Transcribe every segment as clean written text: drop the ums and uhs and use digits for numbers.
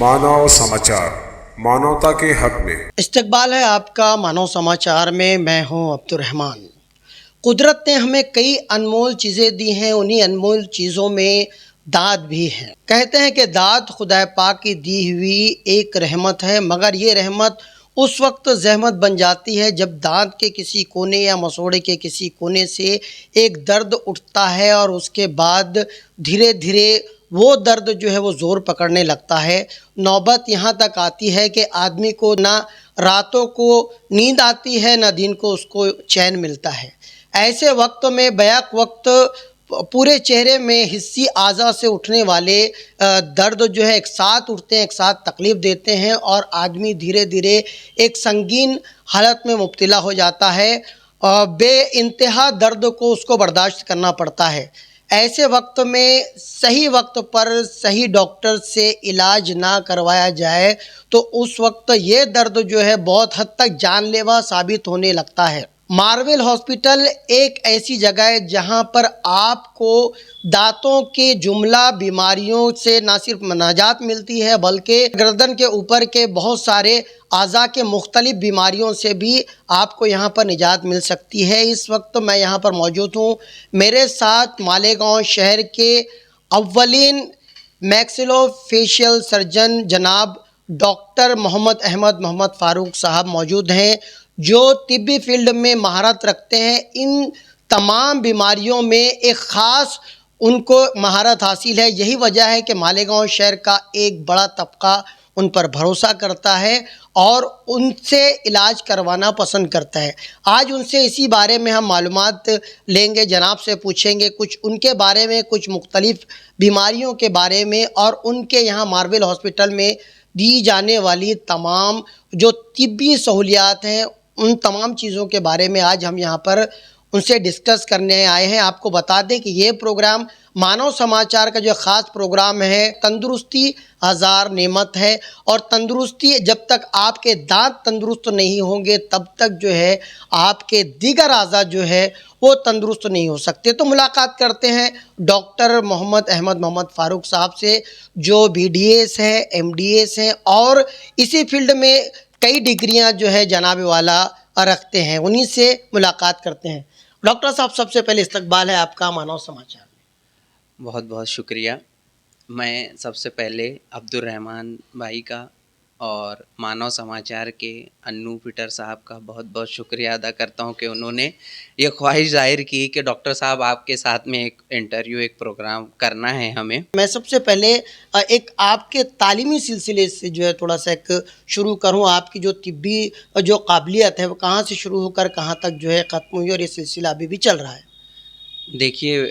मानव समाचार, मानवता के हक में। इस्तकबाल है आपका मानव समाचार में। मैं हूं अब्दुल रहमान। कुदरत ने हमें कई अनमोल चीज़ें दी हैं, उन्हीं अनमोल चीज़ों में दाँत भी है। कहते हैं कि दाँत खुदा पाक की दी हुई एक रहमत है, मगर ये रहमत उस वक्त ज़हमत बन जाती है जब दाँत के किसी कोने या मसोड़े के किसी कोने से एक दर्द उठता है और उसके बाद धीरे धीरे वो दर्द जो है वो ज़ोर पकड़ने लगता है। नौबत यहाँ तक आती है कि आदमी को ना रातों को नींद आती है, ना दिन को उसको चैन मिलता है। ऐसे वक्त में बैक वक्त पूरे चेहरे में हिस्सी आज़ा से उठने वाले दर्द जो है एक साथ उठते हैं, एक साथ तकलीफ़ देते हैं और आदमी धीरे धीरे एक संगीन हालत में मुब्तला हो जाता है। बेइंतहा दर्द को उसको बर्दाश्त करना पड़ता है। ऐसे वक्त में सही वक्त पर सही डॉक्टर से इलाज ना करवाया जाए तो उस वक्त ये दर्द जो है बहुत हद तक जानलेवा साबित होने लगता है। मार्वल हॉस्पिटल एक ऐसी जगह है जहां पर आपको दांतों के जुमला बीमारियों से ना सिर्फ निजात मिलती है बल्कि गर्दन के ऊपर के बहुत सारे आज़ा के मुख्तलिफ बीमारियों से भी आपको यहाँ पर निजात मिल सकती है। इस वक्त मैं यहाँ पर मौजूद हूँ। मेरे साथ मालेगांव शहर के अव्वलीन मैक्सिलोफेशियल सर्जन जनाब डॉक्टर मोहम्मद फ़ारूक साहब मौजूद हैं, जो तिब्बी फील्ड में महारत रखते हैं। इन तमाम बीमारियों में एक ख़ास उनको महारत हासिल है। यही वजह है कि मालेगांव शहर का एक बड़ा तबका उन पर भरोसा करता है और उनसे इलाज करवाना पसंद करता है। आज उनसे इसी बारे में हम मालूमात लेंगे, जनाब से पूछेंगे कुछ उनके बारे में, कुछ मुख्तलिफ़ बीमारियों के बारे में और उनके यहाँ मार्वल हॉस्पिटल में दी जाने वाली तमाम जो तिब्बी सहूलियात हैं, उन तमाम चीज़ों के बारे में आज हम यहाँ पर उनसे डिस्कस करने आए हैं। आपको बता दें कि ये प्रोग्राम मानव समाचार का जो ख़ास प्रोग्राम है, तंदुरुस्ती हज़ार नेमत है और तंदुरुस्ती जब तक आपके दांत तंदुरुस्त नहीं होंगे तब तक जो है आपके दीगर अज़ा जो है वो तंदुरुस्त नहीं हो सकते। तो मुलाकात करते हैं डॉक्टर मोहम्मद फ़ारूक साहब से, जो BDS हैं, MDS हैं और इसी फील्ड में कई डिग्रियां जो है जनाब वाला रखते हैं। उन्हीं से मुलाकात करते हैं। डॉक्टर साहब, सबसे पहले इस्तकबाल है आपका मानव समाचार में। बहुत बहुत शुक्रिया। मैं सबसे पहले अब्दुल रहमान भाई का और मानव समाचार के अन्नू पीटर साहब का बहुत बहुत शुक्रिया अदा करता हूं कि उन्होंने ये ख्वाहिश जाहिर की कि डॉक्टर साहब आपके साथ में एक इंटरव्यू, एक प्रोग्राम करना है हमें। मैं सबसे पहले एक आपके तालीमी सिलसिले से जो है थोड़ा सा एक शुरू करूं। आपकी जो तिब्बी जो काबिलियत है वो कहाँ से शुरू होकर कहाँ तक जो है ख़त्म हुई और ये सिलसिला अभी भी चल रहा है? देखिए,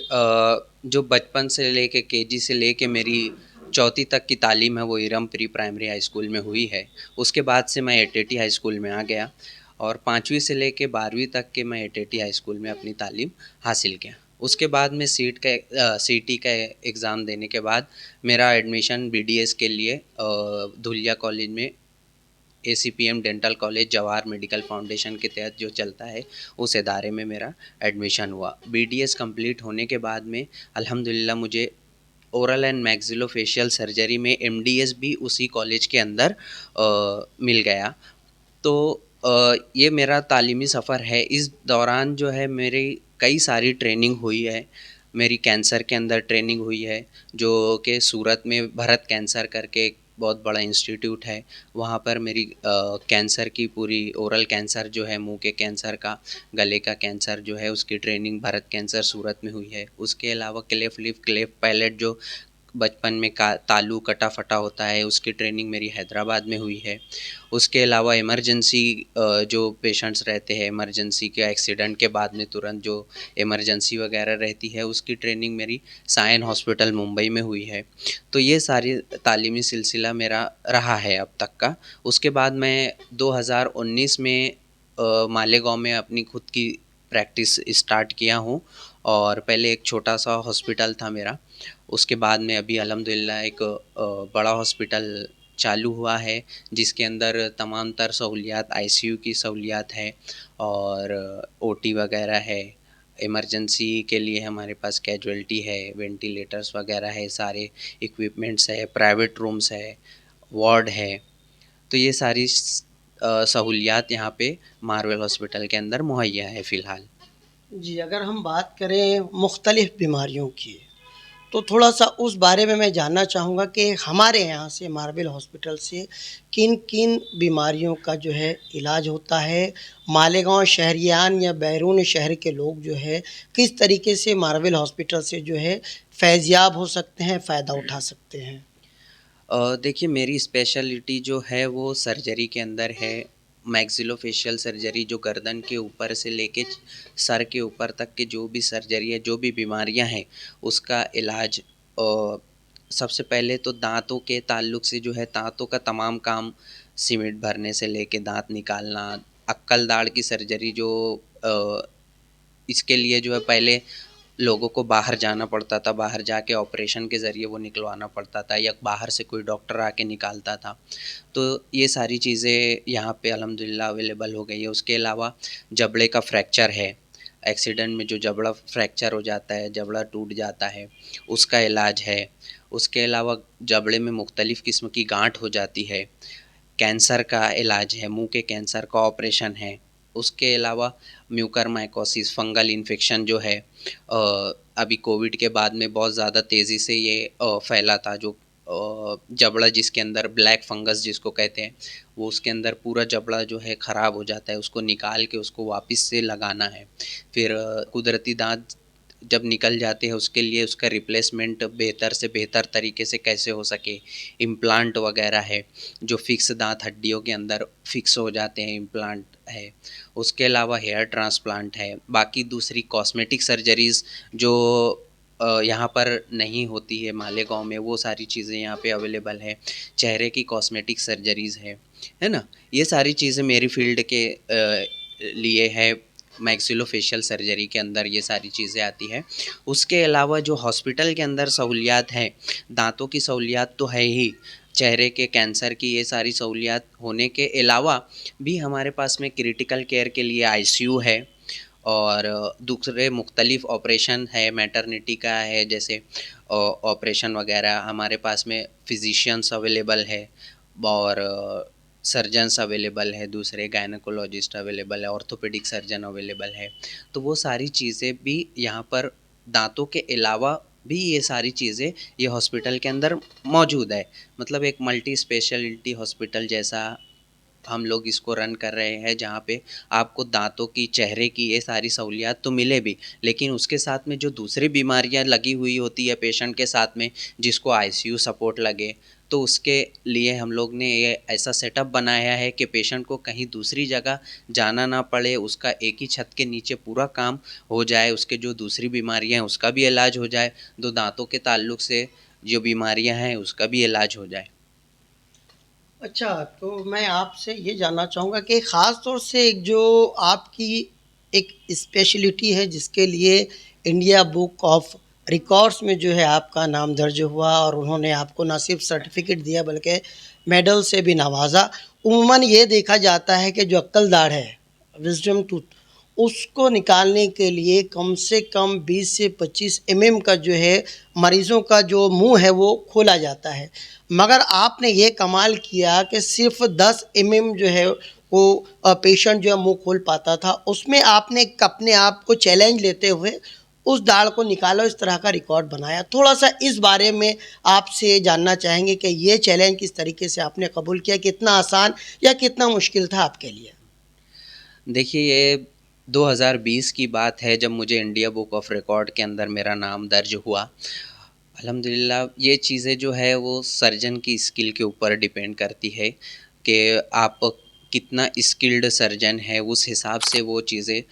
जो बचपन से लेके KG से लेके मेरी चौथी तक की तालीम है वो Iram pre primary high school में हुई है। उसके बाद से मैं एटेटी हाई स्कूल में आ गया और 5वीं से लेके 12वीं तक के मैं एटेटी हाई स्कूल में अपनी तालीम हासिल किया। उसके बाद में CT का एग्ज़ाम देने के बाद मेरा एडमिशन BDS के लिए धुलिया कॉलेज में ACPM dental college Jawahar medical foundation के तहत जो चलता है उस इदारे में मेरा एडमिशन हुआ। BDS कंप्लीट होने के बाद में अल्हम्दुलिल्लाह मुझे ओरल एंड मैक्सिलोफेशियल सर्जरी में MDS भी उसी कॉलेज के अंदर मिल गया। तो ये मेरा तालीमी सफ़र है। इस दौरान जो है मेरी कई सारी ट्रेनिंग हुई है। मेरी कैंसर के अंदर ट्रेनिंग हुई है, जो कि सूरत में भरत कैंसर करके एक बहुत बड़ा इंस्टीट्यूट है, वहाँ पर मेरी कैंसर की पूरी ओरल कैंसर जो है, मुंह के कैंसर का, गले का कैंसर जो है, उसकी ट्रेनिंग भरत कैंसर सूरत में हुई है। उसके अलावा क्लेफ लिप क्लेफ पैलेट जो बचपन में का तालू कटा फटा होता है, उसकी ट्रेनिंग मेरी हैदराबाद में हुई है। उसके अलावा इमरजेंसी जो पेशेंट्स रहते हैं, इमरजेंसी के एक्सीडेंट के बाद में तुरंत जो इमरजेंसी वगैरह रहती है, उसकी ट्रेनिंग मेरी सायन हॉस्पिटल मुंबई में हुई है। तो ये सारी तालीमी सिलसिला मेरा रहा है अब तक का। उसके बाद मैं 2019 में मालेगांव में अपनी खुद की प्रैक्टिस स्टार्ट किया हूँ और पहले एक छोटा सा हॉस्पिटल था मेरा। उसके बाद में अभी अल्हम्दुलिल्लाह एक बड़ा हॉस्पिटल चालू हुआ है, जिसके अंदर तमाम तर सहूलियात, ICU की सहूलियात है और OT वगैरह है। इमरजेंसी के लिए हमारे पास कैजुअल्टी है, वेंटिलेटर्स वगैरह है, सारे इक्विपमेंट्स है, प्राइवेट रूम्स है वार्ड है। तो ये सारी सहूलियात यहाँ पे मार्वल हॉस्पिटल के अंदर मुहैया है फ़िलहाल। जी, अगर हम बात करें मुख्तलिफ़ बीमारियों की, तो थोड़ा-सा उस बारे में मैं जानना चाहूँगा कि हमारे यहाँ से मार्वल हॉस्पिटल से किन-किन बीमारियों का जो है इलाज होता है? मालेगाँव शहरियान या बैरून शहर के लोग जो है, किस तरीके से मार्वल हॉस्पिटल से जो है फ़ैज़याब हो सकते हैं, फ़ायदा उठा सकते हैं? देखिए मेरी स्पेशलिटी जो है वो सर्जरी के अंदर है। मैक्सिलोफेशियल सर्जरी, जो गर्दन के ऊपर से लेके सर के ऊपर तक के जो भी सर्जरी है, जो भी बीमारियां हैं, उसका इलाज। सबसे पहले तो दांतों के ताल्लुक से जो है, दांतों का तमाम काम, सीमेंट भरने से लेके दांत निकालना, अक्कल दाढ़ की सर्जरी जो अ, इसके लिए जो है पहले लोगों को बाहर जाना पड़ता था, बाहर जाके ऑपरेशन के ज़रिए वो निकलवाना पड़ता था, या बाहर से कोई डॉक्टर आके निकालता था। तो ये सारी चीज़ें यहाँ पे अल्हम्दुलिल्लाह अवेलेबल हो गई है। उसके अलावा जबड़े का फ्रैक्चर है, एक्सीडेंट में जो जबड़ा फ्रैक्चर हो जाता है, जबड़ा टूट जाता है, उसका इलाज है। उसके अलावा जबड़े में मुख्तलिफ़ किस्म की गांठ हो जाती है, कैंसर का इलाज है, मुंह के कैंसर का ऑपरेशन है। उसके अलावा म्यूकरमाइकोसिस, फंगल इन्फेक्शन जो है, अभी कोविड के बाद में बहुत ज़्यादा तेज़ी से ये फैला था, जो जबड़ा जिसके अंदर ब्लैक फंगस जिसको कहते हैं, वो उसके अंदर पूरा जबड़ा जो है ख़राब हो जाता है, उसको निकाल के उसको वापस से लगाना है। फिर कुदरती दांत जब निकल जाते हैं, उसके लिए उसका रिप्लेसमेंट बेहतर से बेहतर तरीके से कैसे हो सके, इम्प्लांट वगैरह है, जो फिक्स दांत हड्डियों के अंदर फिक्स हो जाते हैं, इम्प्लांट है। उसके अलावा हेयर ट्रांसप्लांट है, बाकी दूसरी कॉस्मेटिक सर्जरीज़ जो यहाँ पर नहीं होती है मालेगांव में, वो सारी चीज़ें यहाँ पे अवेलेबल है। चेहरे की कॉस्मेटिक सर्जरीज़ है ना? ये सारी चीज़ें मेरी फ़ील्ड के लिए है। मैक्सिलोफेशियल सर्जरी के अंदर ये सारी चीज़ें आती हैं। उसके अलावा जो हॉस्पिटल के अंदर सहूलियात हैं, दांतों की सहूलियात तो है ही, चेहरे के कैंसर की ये सारी सहूलियात होने के अलावा भी हमारे पास में क्रिटिकल केयर के लिए आईसीयू है, और दूसरे मुख्तलिफ़ ऑपरेशन है, मैटरनिटी का है, जैसे ऑपरेशन वगैरह हमारे पास में फिजिशियंस अवेलेबल है, और सर्जन्स अवेलेबल है, दूसरे गायनेकोलॉजिस्ट अवेलेबल है, ऑर्थोपेडिक सर्जन अवेलेबल है। तो वो सारी चीज़ें भी यहाँ पर, दांतों के अलावा भी ये सारी चीज़ें ये हॉस्पिटल के अंदर मौजूद है। मतलब एक मल्टी स्पेशलिटी हॉस्पिटल जैसा हम लोग इसको रन कर रहे हैं, जहाँ पे आपको दांतों की, चेहरे की ये सारी सहूलियात तो मिले भी, लेकिन उसके साथ में जो दूसरी बीमारियां लगी हुई होती है पेशेंट के साथ में, जिसको आईसीयू सपोर्ट लगे, तो उसके लिए हम लोग ने ये ऐसा सेटअप बनाया है कि पेशेंट को कहीं दूसरी जगह जाना ना पड़े, उसका एक ही छत के नीचे पूरा काम हो जाए, उसके जो दूसरी बीमारियां हैं उसका भी इलाज हो जाए, दो दांतों के ताल्लुक से जो बीमारियां हैं उसका भी इलाज हो जाए। अच्छा, तो मैं आपसे ये जानना चाहूँगा कि ख़ास तौर से एक जो आपकी एक स्पेशलिटी है जिसके लिए इंडिया बुक ऑफ रिकॉर्ड्स में जो है आपका नाम दर्ज हुआ और उन्होंने आपको ना सिर्फ सर्टिफिकेट दिया बल्कि मेडल से भी नवाजा। उमूमन ये देखा जाता है कि जो अक्कल दाढ़ है, विज़डम टूथ, उसको निकालने के लिए कम से कम 20 से 25 एमएम का जो है मरीज़ों का जो मुंह है वो खोला जाता है, मगर आपने ये कमाल किया कि सिर्फ 10 एमएम जो है वो पेशेंट जो है मुंह खोल पाता था। उसमें आपने अपने आप को चैलेंज लेते हुए उस दाढ़ को निकाला, इस तरह का रिकॉर्ड बनाया। थोड़ा सा इस बारे में आपसे जानना चाहेंगे कि ये चैलेंज किस तरीके से आपने कबूल किया, कितना आसान या कितना मुश्किल था आपके लिए? देखिए ये 2020 की बात है, जब मुझे इंडिया बुक ऑफ रिकॉर्ड के अंदर मेरा नाम दर्ज हुआ। अल्हम्दुलिल्लाह ये चीज़ें जो है वो सर्जन की स्किल के ऊपर डिपेंड करती है कि आप कितना स्किल्ड सर्जन है, उस हिसाब से वो चीज़ें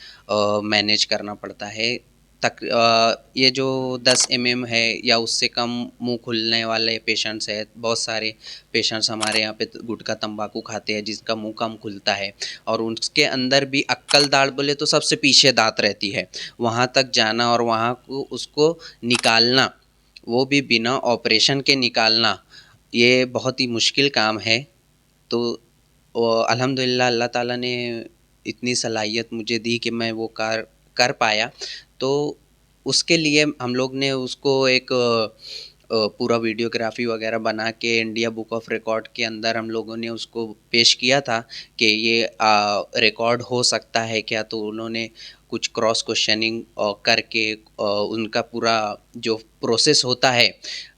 मैनेज करना पड़ता है। ये जो 10 एमएम है या उससे कम मुंह खुलने वाले पेशेंट्स है, बहुत सारे पेशेंट्स हमारे यहाँ पे गुटखा तंबाकू खाते हैं जिसका मुंह कम खुलता है, और उसके अंदर भी अक्कल दाढ़ बोले तो सबसे पीछे दांत रहती है, वहाँ तक जाना और वहाँ को उसको निकालना, वो भी बिना ऑपरेशन के निकालना, ये बहुत ही मुश्किल काम है। तो अल्हम्दुलिल्लाह अल्लाह ताला ने इतनी सलाहियत मुझे दी कि मैं वो कार कर पाया। तो उसके लिए हम लोग ने उसको एक पूरा वीडियोग्राफी वगैरह बना के इंडिया बुक ऑफ रिकॉर्ड के अंदर हम लोगों ने उसको पेश किया था कि ये रिकॉर्ड हो सकता है क्या। तो उन्होंने कुछ क्रॉस क्वेश्चनिंग करके उनका पूरा जो प्रोसेस होता है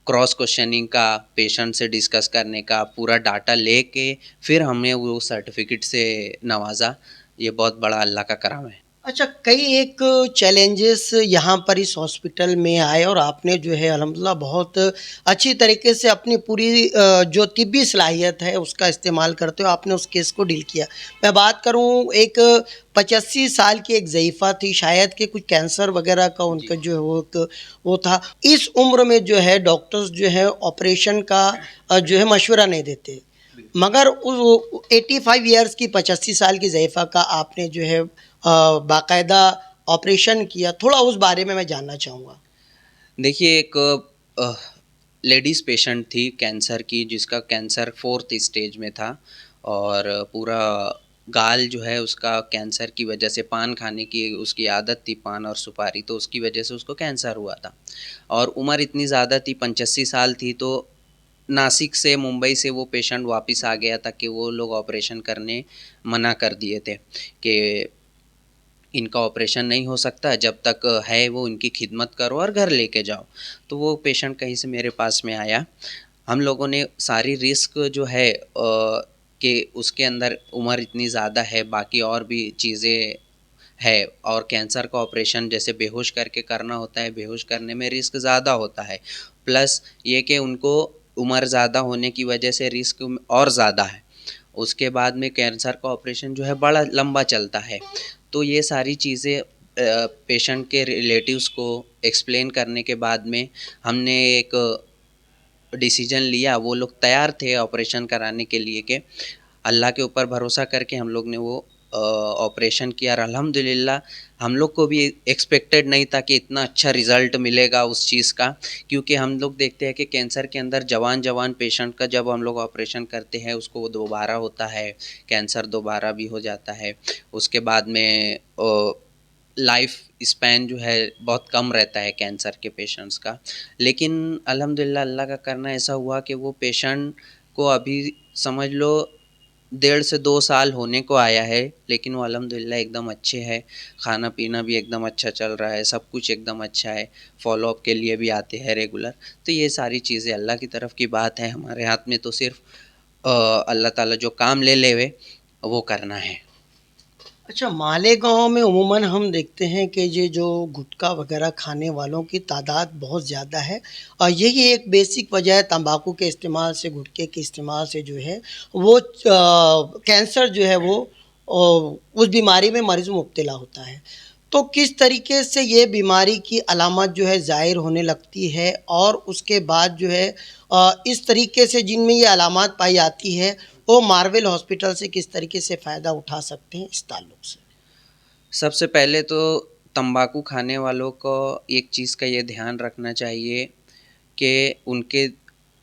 क्रॉस क्वेश्चनिंग का, पेशेंट से डिस्कस करने का, पूरा डाटा लेके फिर हमें वो सर्टिफिकेट से नवाजा। ये बहुत बड़ा अल्लाह का करम है। अच्छा, कई एक चैलेंजेस यहाँ पर इस हॉस्पिटल में आए और आपने जो है अल्हम्दुलिल्लाह बहुत अच्छी तरीके से अपनी पूरी जो तिब्बी सलाहियत है उसका इस्तेमाल करते हुए आपने उस केस को डील किया। मैं बात करूँ, एक 85 साल की एक ज़ईफ़ा थी, शायद कि कुछ कैंसर वगैरह का उनका जो है वो था। इस उम्र में जो है डॉक्टर्स जो है ऑपरेशन का जो है मशवरा नहीं देते, मगर उस 85 ईयर्स की 85 साल की ज़ईफ़ा का आपने जो है बाकायदा ऑपरेशन किया। थोड़ा उस बारे में मैं जानना चाहूँगा। देखिए, एक लेडीज़ पेशेंट थी कैंसर की, जिसका कैंसर 4th स्टेज में था और पूरा गाल जो है उसका कैंसर की वजह से, पान खाने की उसकी आदत थी, पान और सुपारी, तो उसकी वजह से उसको कैंसर हुआ था। और उम्र इतनी ज़्यादा थी, 85 साल थी। तो नासिक से, मुंबई से वो पेशेंट वापस आ गया था कि वो लोग ऑपरेशन करने मना कर दिए थे कि इनका ऑपरेशन नहीं हो सकता, जब तक है वो इनकी खिदमत करो और घर लेके जाओ। तो वो पेशेंट कहीं से मेरे पास में आया। हम लोगों ने सारी रिस्क जो है कि उसके अंदर उम्र इतनी ज़्यादा है, बाकी और भी चीज़ें है, और कैंसर का ऑपरेशन जैसे बेहोश करके करना होता है, बेहोश करने में रिस्क ज़्यादा होता है। प्लस ये कि उनको उम्र ज़्यादा होने की वजह से रिस्क और ज़्यादा है। उसके बाद में कैंसर का ऑपरेशन जो है बड़ा लंबा चलता है। तो ये सारी चीज़ें पेशेंट के रिलेटिव्स को एक्सप्लेन करने के बाद में हमने एक डिसीजन लिया। वो लोग तैयार थे ऑपरेशन कराने के लिए कि अल्लाह के ऊपर भरोसा करके हम लोग ने वो ऑपरेशन किया। और अल्हम्दुलिल्लाह हम लोग को भी एक्सपेक्टेड नहीं था कि इतना अच्छा रिज़ल्ट मिलेगा उस चीज़ का, क्योंकि हम लोग देखते हैं कि कैंसर के अंदर जवान पेशेंट का जब हम लोग ऑपरेशन करते हैं उसको वो दोबारा होता है, कैंसर दोबारा भी हो जाता है। उसके बाद में लाइफ स्पैन जो है बहुत कम रहता है कैंसर के पेशेंट्स का। लेकिन अल्हम्दुलिल्लाह अल्लाह का करना ऐसा हुआ कि वो पेशेंट को अभी समझ लो 1.5 से 2 साल होने को आया है, लेकिन वो अल्हम्दुलिल्लाह एकदम अच्छे है। खाना पीना भी एकदम अच्छा चल रहा है, सब कुछ एकदम अच्छा है। फॉलोअप के लिए भी आते हैं रेगुलर। तो ये सारी चीज़ें अल्लाह की तरफ की बात है, हमारे हाथ में तो सिर्फ अल्लाह ताला जो काम ले लेवे वो करना है। अच्छा, मालेगाँव में उमूमन हम देखते हैं कि ये जो गुटखा वगैरह खाने वालों की तादाद बहुत ज़्यादा है और यही एक बेसिक वजह है तंबाकू के इस्तेमाल से, गुटखे के इस्तेमाल से जो है वो कैंसर जो है वो उस बीमारी में मरीज़ मुब्तला होता है। तो किस तरीके से ये बीमारी की अलामत जो है ज़ाहिर होने लगती है और उसके बाद जो है इस तरीके से जिनमें ये अलामत पाई जाती है वो मार्वल हॉस्पिटल से किस तरीके से फ़ायदा उठा सकते हैं इस ताल्लुक से? सबसे पहले तो तंबाकू खाने वालों को एक चीज़ का ये ध्यान रखना चाहिए कि उनके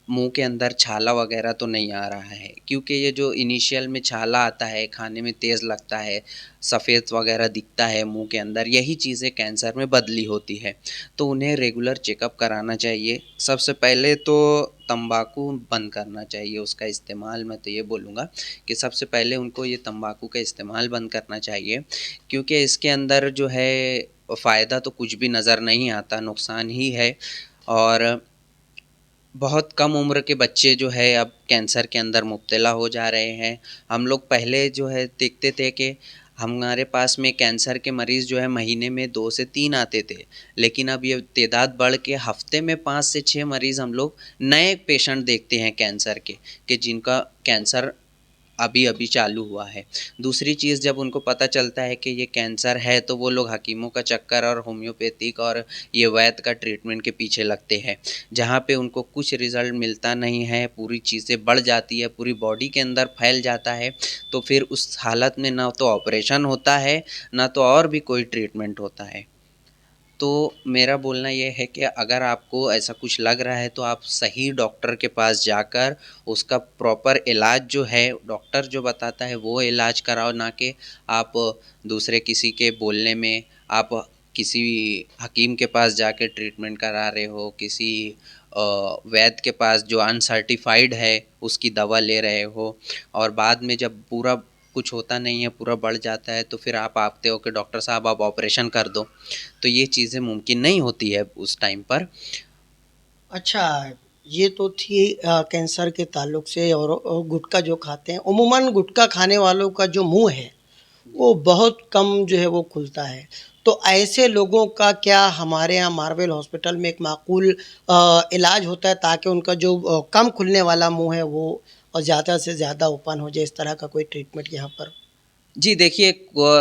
मुंह के अंदर छाला वगैरह तो नहीं आ रहा है, क्योंकि ये जो इनिशियल में छाला आता है, खाने में तेज़ लगता है, सफ़ेद वगैरह दिखता है मुंह के अंदर, यही चीज़ें कैंसर में बदली होती है। तो उन्हें रेगुलर चेकअप कराना चाहिए। सबसे पहले तो तंबाकू बंद करना चाहिए उसका इस्तेमाल। मैं तो ये बोलूँगा कि सबसे पहले उनको ये तंबाकू का इस्तेमाल बंद करना चाहिए, क्योंकि इसके अंदर जो है फ़ायदा तो कुछ भी नज़र नहीं आता, नुकसान ही है। और बहुत कम उम्र के बच्चे जो है अब कैंसर के अंदर मुब्तला हो जा रहे हैं। हम लोग पहले जो है देखते थे कि हमारे पास में कैंसर के मरीज़ जो है महीने में 2 से 3 आते थे, लेकिन अब ये तादाद बढ़ के हफ़्ते में 5 से 6 मरीज़ हम लोग नए पेशेंट देखते हैं कैंसर के, कि जिनका कैंसर अभी-अभी चालू हुआ है। दूसरी चीज़, जब उनको पता चलता है कि ये कैंसर है, तो वो लोग हकीमों का चक्कर और होम्योपैथिक और ये वैद्य का ट्रीटमेंट के पीछे लगते हैं, जहाँ पे उनको कुछ रिज़ल्ट मिलता नहीं है, पूरी चीज़ें बढ़ जाती है, पूरी बॉडी के अंदर फैल जाता है। तो फिर उस हालत में ना तो ऑपरेशन होता है, ना तो और भी कोई ट्रीटमेंट होता है। तो मेरा बोलना ये है कि अगर आपको ऐसा कुछ लग रहा है तो आप सही डॉक्टर के पास जाकर उसका प्रॉपर इलाज जो है, डॉक्टर जो बताता है वो इलाज कराओ, ना कि आप दूसरे किसी के बोलने में आप किसी हकीम के पास जाके ट्रीटमेंट करा रहे हो, किसी वैद्य के पास जो अनसर्टिफाइड है उसकी दवा ले रहे हो, और बाद में जब पूरा कुछ होता नहीं है, पूरा बढ़ जाता है, तो फिर आप आते हो कि डॉक्टर साहब आप ऑपरेशन कर दो। तो ये चीज़ें मुमकिन नहीं होती है उस टाइम पर। अच्छा, ये तो थी कैंसर के ताल्लुक से। और गुटखा जो खाते हैं, उमूमन गुटखा खाने वालों का जो मुंह है वो बहुत कम जो है वो खुलता है। तो ऐसे लोगों का क्या हमारे यहाँ मार्वल हॉस्पिटल में एक माकूल इलाज होता है ताकि उनका जो कम खुलने वाला मुंह है वो ज़्यादा से ज़्यादा ओपन हो जाए? इस तरह का कोई ट्रीटमेंट यहाँ पर? जी देखिए,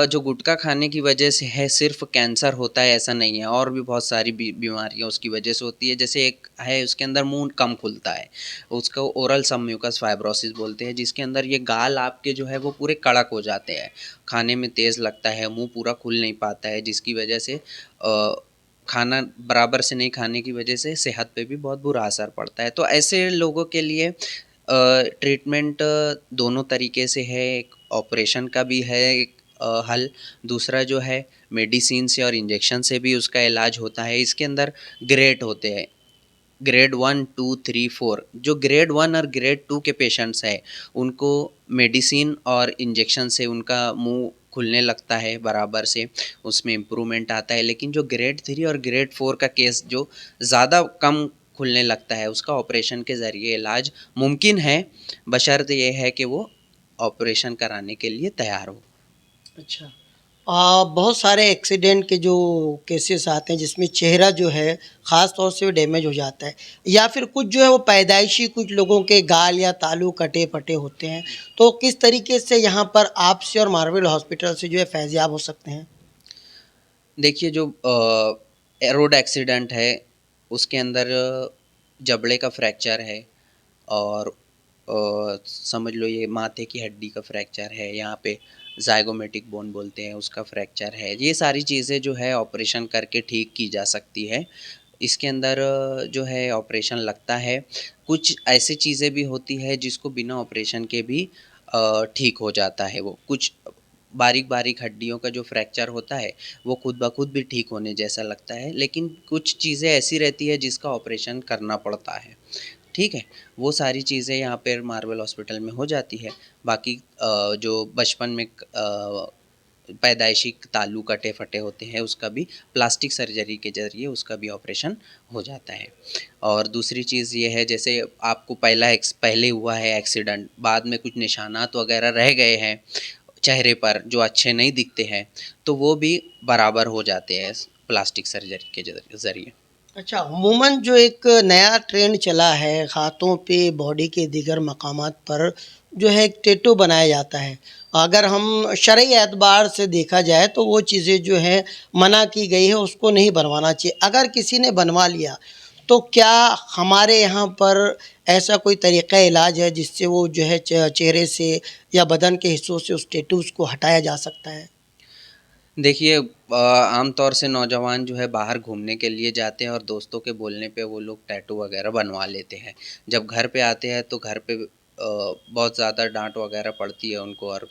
जो गुटखा खाने की वजह से है सिर्फ कैंसर होता है ऐसा नहीं है, और भी बहुत सारी बीमारियां उसकी वजह से होती है। जैसे एक है, उसके अंदर मुंह कम खुलता है, उसको ओरल सबम्यूकस फाइब्रोसिस बोलते हैं, जिसके अंदर ये गाल आपके जो है वो पूरे कड़क हो जाते हैं, खाने में तेज़ लगता है, मुंह पूरा खुल नहीं पाता है, जिसकी वजह से खाना बराबर से नहीं खाने की वजह से सेहत पे भी बहुत बुरा असर पड़ता है। तो ऐसे लोगों के लिए ट्रीटमेंट दोनों तरीके से है। एक ऑपरेशन का भी है एक हल, दूसरा जो है मेडिसिन से और इंजेक्शन से भी उसका इलाज होता है। इसके अंदर ग्रेड होते हैं, ग्रेड 1, 2, 3, 4। जो ग्रेड 1 और ग्रेड 2 के पेशेंट्स हैं उनको मेडिसिन और इंजेक्शन से उनका मुंह खुलने लगता है बराबर से, उसमें इम्प्रूवमेंट आता है। लेकिन जो ग्रेड 3 और ग्रेड 4 का केस जो ज़्यादा कम खुलने लगता है, उसका ऑपरेशन के ज़रिए इलाज मुमकिन है, बशर्ते ये है कि वो ऑपरेशन कराने के लिए तैयार हो। अच्छा। बहुत सारे एक्सीडेंट के जो केसेस आते हैं जिसमें चेहरा जो है ख़ास तौर से डैमेज हो जाता है, या फिर कुछ जो है वो पैदाइशी कुछ लोगों के गाल या तालू कटे फटे होते हैं। तो किस तरीके से यहाँ पर आपसे और मार्वल हॉस्पिटल से जो है फैज़याब हो सकते हैं? देखिए, जो रोड एक्सीडेंट है उसके अंदर जबड़े का फ्रैक्चर है, और समझ लो ये माथे की हड्डी का फ्रैक्चर है, यहाँ पे ज़ाइगोमेटिक बोन बोलते हैं उसका फ्रैक्चर है। ये सारी चीज़ें जो है ऑपरेशन करके ठीक की जा सकती है। इसके अंदर जो है ऑपरेशन लगता है। कुछ ऐसी चीज़ें भी होती है जिसको बिना ऑपरेशन के भी ठीक हो जाता है। वो कुछ बारीक-बारीक हड्डियों का जो फ्रैक्चर होता है वो खुद ब खुद भी ठीक होने जैसा लगता है, लेकिन कुछ चीज़ें ऐसी रहती है जिसका ऑपरेशन करना पड़ता है। ठीक है? वो सारी चीज़ें यहाँ पे मार्वल हॉस्पिटल में हो जाती है। बाकी जो बचपन में पैदाइशी तालू कटे-फटे होते हैं उसका भी प्लास्टिक सर्जरी के ज़रिए उसका भी ऑपरेशन हो जाता है। और दूसरी चीज़ ये है, जैसे आपको पहले हुआ है एक्सीडेंट, बाद में कुछ निशानात वग़ैरह रह गए हैं चेहरे पर जो अच्छे नहीं दिखते हैं, तो वो भी बराबर हो जाते हैं प्लास्टिक सर्जरी के ज़रिए। अच्छा, अमूमन जो एक नया ट्रेंड चला है, हाथों पे बॉडी के दीगर मकामात पर जो है एक टैटू बनाया जाता है। अगर हम शरई एतबार से देखा जाए तो वो चीज़ें जो हैं मना की गई है, उसको नहीं बनवाना चाहिए। अगर किसी ने बनवा लिया तो क्या हमारे यहाँ पर ऐसा कोई तरीक़ा इलाज है जिससे वो जो है चेहरे से या बदन के हिस्सों से उस टैटूज़ को हटाया जा सकता है? देखिए, आम तौर से नौजवान जो है बाहर घूमने के लिए जाते हैं और दोस्तों के बोलने पे वो लोग टैटू वगैरह बनवा लेते हैं। जब घर पे आते हैं तो घर पे बहुत ज़्यादा डाँट वगैरह पड़ती है उनको, और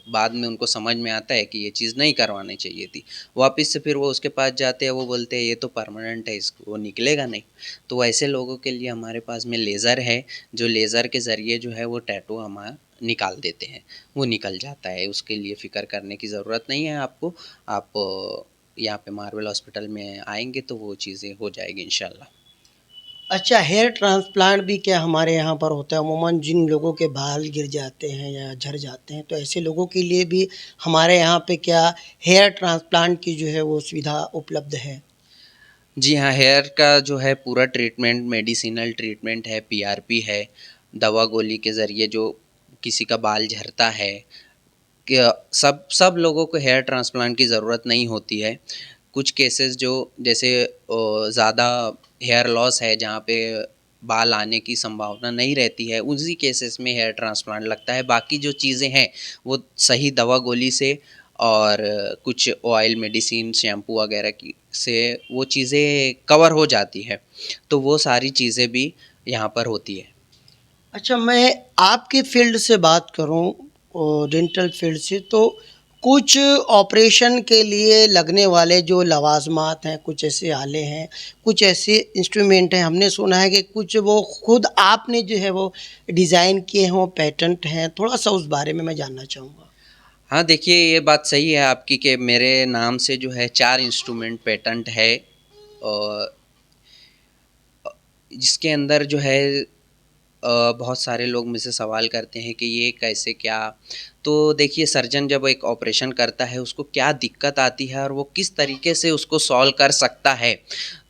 बाद में उनको समझ में आता है कि ये चीज़ नहीं करवानी चाहिए थी। वापस से फिर वो उसके पास जाते हैं, वो बोलते हैं ये तो परमानेंट है, इसको वो निकलेगा नहीं। तो ऐसे लोगों के लिए हमारे पास में लेज़र है, जो लेज़र के ज़रिए जो है वो टैटू हमारा निकाल देते हैं। वो निकल जाता है, उसके लिए फ़िक्र करने की ज़रूरत नहीं है आपको। आप यहाँ पे मार्वल हॉस्पिटल में आएँगे तो वो चीज़ें हो जाएगी इंशाल्लाह। अच्छा, हेयर ट्रांसप्लांट भी क्या हमारे यहाँ पर होता है? अमूमन जिन लोगों के बाल गिर जाते हैं या झड़ जाते हैं, तो ऐसे लोगों के लिए भी हमारे यहाँ पे क्या हेयर ट्रांसप्लांट की जो है वो सुविधा उपलब्ध है? जी हाँ, हेयर का जो है पूरा ट्रीटमेंट मेडिसिनल ट्रीटमेंट है, पीआरपी है, दवा गोली के ज़रिए जो किसी का बाल झड़ता है, क्या सब सब लोगों को हेयर ट्रांसप्लांट की ज़रूरत नहीं होती है। कुछ केसेस जो जैसे ज़्यादा हेयर लॉस है, जहाँ पे बाल आने की संभावना नहीं रहती है, उसी केसेस में हेयर ट्रांसप्लांट लगता है। बाकी जो चीज़ें हैं वो सही दवा गोली से और कुछ ऑयल मेडिसिन शैम्पू वगैरह की से वो चीज़ें कवर हो जाती है। तो वो सारी चीज़ें भी यहाँ पर होती है। अच्छा, मैं आपकी फ़ील्ड से बात करूँ डेंटल फ़ील्ड से, तो कुछ ऑपरेशन के लिए लगने वाले जो लवाजमात हैं, कुछ ऐसे आले हैं, कुछ ऐसे इंस्ट्रूमेंट हैं, हमने सुना है कि कुछ वो खुद आपने जो है वो डिज़ाइन किए हैं, वो पेटेंट हैं, थोड़ा सा उस बारे में मैं जानना चाहूँगा। हाँ, देखिए ये बात सही है आपकी कि मेरे नाम से जो है 4 इंस्ट्रूमेंट पेटेंट है और जिसके अंदर जो है बहुत सारे लोग मुझसे सवाल करते हैं कि ये कैसे क्या। तो देखिए सर्जन जब एक ऑपरेशन करता है उसको क्या दिक्कत आती है और वो किस तरीके से उसको सॉल्व कर सकता है।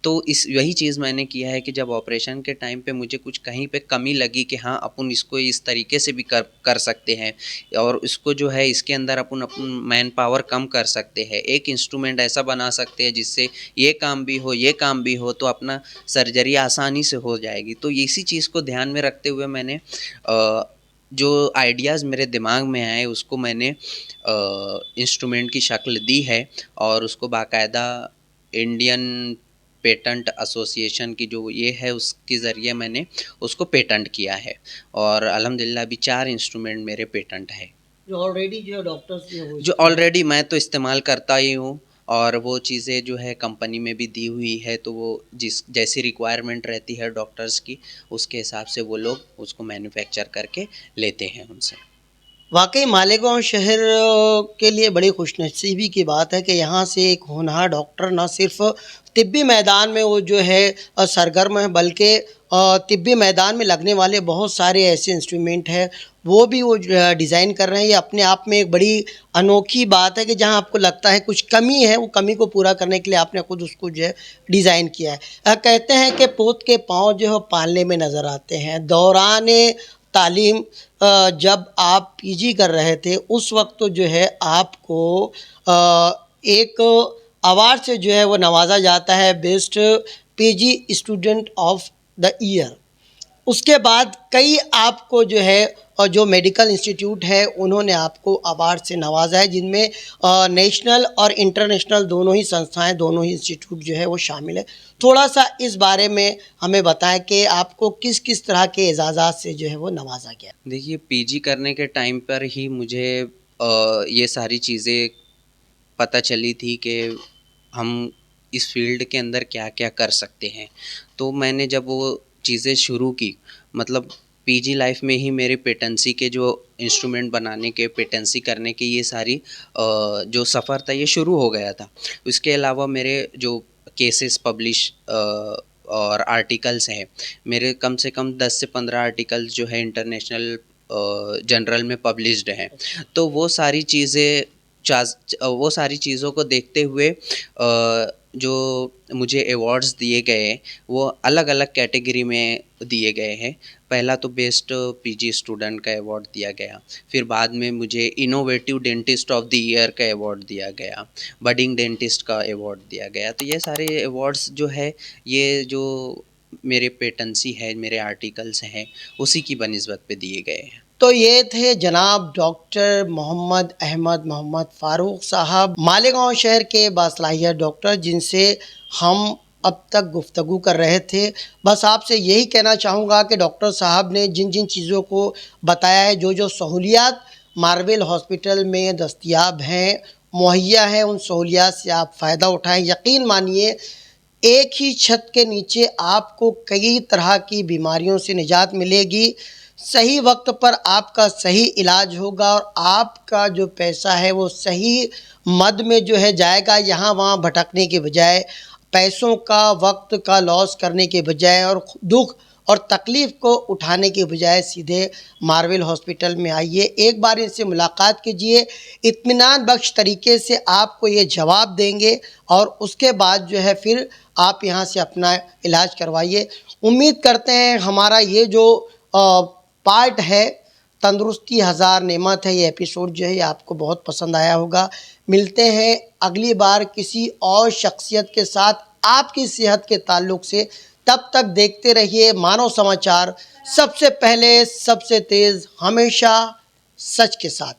तो इस यही चीज़ मैंने किया है कि जब ऑपरेशन के टाइम पे मुझे कुछ कहीं पे कमी लगी कि हाँ अपन इसको इस तरीके से भी कर सकते हैं और इसको जो है इसके अंदर अपन मैन पावर कम कर सकते हैं, एक इंस्ट्रूमेंट ऐसा बना सकते हैं जिससे ये काम भी हो ये काम भी हो, तो अपना सर्जरी आसानी से हो जाएगी। तो इसी चीज़ को ध्यान में रखते हुए मैंने जो आइडियाज़ मेरे दिमाग में आए उसको मैंने इंस्ट्रूमेंट की शक्ल दी है और उसको बाकायदा इंडियन पेटेंट एसोसिएशन की जो ये है उसके ज़रिए मैंने उसको पेटेंट किया है और अल्हम्दुलिल्लाह अभी 4 इंस्ट्रूमेंट मेरे पेटेंट है जो ऑलरेडी जो डॉक्टर्स जो हो जो ऑलरेडी मैं तो इस्तेमाल करता ही हूँ और वो चीज़ें जो है कंपनी में भी दी हुई है, तो वो जिस जैसी रिक्वायरमेंट रहती है डॉक्टर्स की उसके हिसाब से वो लोग उसको मैन्युफैक्चर करके लेते हैं उनसे। वाकई मालेगांव शहर के लिए बड़ी खुशनसीबी की बात है कि यहाँ से एक होनहार डॉक्टर न सिर्फ तिब्बी मैदान में वो जो है सरगर्म है, बल्कि तिब्बी मैदान में लगने वाले बहुत सारे ऐसे इंस्ट्रूमेंट हैं वो भी वो डिज़ाइन कर रहे हैं। ये अपने आप में एक बड़ी अनोखी बात है कि जहाँ आपको लगता है कुछ कमी है, वो कमी को पूरा करने के लिए आपने खुद उसको जो है डिज़ाइन किया है। कहते हैं कि पोत के पाँव जो है पालने में नज़र आते हैं। दौरान तालीम जब आप पीजी कर रहे थे उस वक्त तो जो है आपको एक अवार्ड से जो है वो नवाजा जाता है, best PG student of the year. उसके बाद कई आपको जो है और जो मेडिकल इंस्टीट्यूट है उन्होंने आपको अवार्ड से नवाजा है, जिनमें नेशनल और इंटरनेशनल दोनों ही संस्थाएं, दोनों ही इंस्टीट्यूट जो है वो शामिल है। थोड़ा सा इस बारे में हमें बताएं कि आपको किस किस तरह के एजाज़ात से जो है वो नवाजा गया। देखिए पीजी करने के टाइम पर ही मुझे ये सारी चीज़ें पता चली थी कि हम इस फील्ड के अंदर क्या क्या कर सकते हैं। तो मैंने जब वो चीज़ें शुरू की, मतलब पीजी लाइफ में ही मेरे पेटेंसी के जो इंस्ट्रूमेंट बनाने के, पेटेंसी करने के ये सारी जो सफ़र था ये शुरू हो गया था। उसके अलावा मेरे जो केसेस पब्लिश और आर्टिकल्स हैं, मेरे कम से कम 10 से 15 आर्टिकल्स जो है इंटरनेशनल जर्नल में पब्लिश्ड हैं। तो वो सारी चीज़ों को देखते हुए जो मुझे अवार्ड्स दिए गए वो अलग अलग कैटेगरी में दिए गए हैं। पहला तो बेस्ट पीजी स्टूडेंट का अवार्ड दिया गया, फिर बाद में मुझे innovative dentist of the year का अवार्ड दिया गया, बडिंग डेंटिस्ट का अवार्ड दिया गया। तो ये सारे अवार्ड्स जो है ये जो मेरे पेटेंसी है, मेरे आर्टिकल्स हैं, उसी की बनिस्बत पे दिए गए हैं। तो ये थे जनाब डॉक्टर मोहम्मद अहमद मोहम्मद फ़ारूक साहब, मालेगांव शहर के बासलाहियत डॉक्टर, जिनसे हम अब तक गुफ्तगू कर रहे थे। बस आपसे यही कहना चाहूँगा कि डॉक्टर साहब ने जिन जिन चीज़ों को बताया है, जो जो सहूलियात मार्वेल हॉस्पिटल में दस्तयाब हैं, मुहैया हैं, उन सहूलियात से आप फ़ायदा उठाएँ। यकीन मानिए एक ही छत के नीचे आपको कई तरह की बीमारियों से निजात मिलेगी। सही वक्त पर आपका सही इलाज होगा और आपका जो पैसा है वो सही मद में जो है जाएगा। यहाँ वहाँ भटकने के बजाय, पैसों का, वक्त का लॉस करने के बजाय और दुख और तकलीफ़ को उठाने के बजाय सीधे मार्वेल हॉस्पिटल में आइए, एक बार इनसे मुलाकात कीजिए। इत्मीनान बख्श तरीके से आपको ये जवाब देंगे और उसके बाद जो है फिर आप यहाँ से अपना इलाज करवाइए। उम्मीद करते हैं हमारा ये जो पार्ट है तंदुरुस्ती हज़ार नेमत है, ये एपिसोड जो है ये आपको बहुत पसंद आया होगा। मिलते हैं अगली बार किसी और शख्सियत के साथ आपकी सेहत के ताल्लुक़ से। तब तक देखते रहिए मानव समाचार, सबसे पहले सबसे तेज़, हमेशा सच के साथ।